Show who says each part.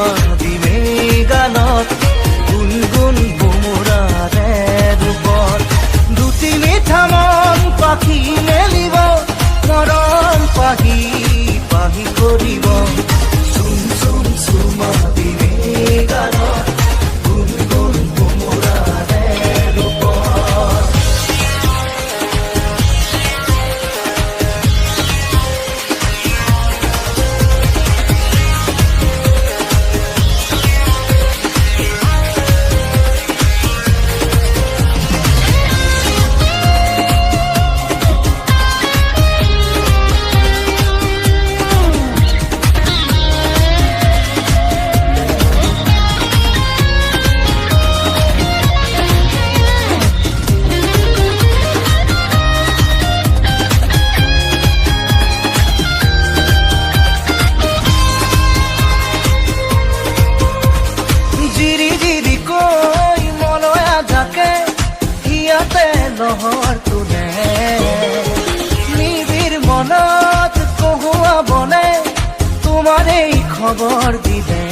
Speaker 1: চুমা দিমে গানত গুণগুণ ভোমোৰাৰে ৰূপত দুটি মিঠা মন পাখি মেলিব মৰম পাহি পাহি কৰিব চুম চুম চুমা দিমে গানত গুণগুণ ভোমোৰাৰে ৰূপত নহৰ তোনে নিবিৰ মনত কহুৱা বনে তোমাৰ এই খবৰ দিলে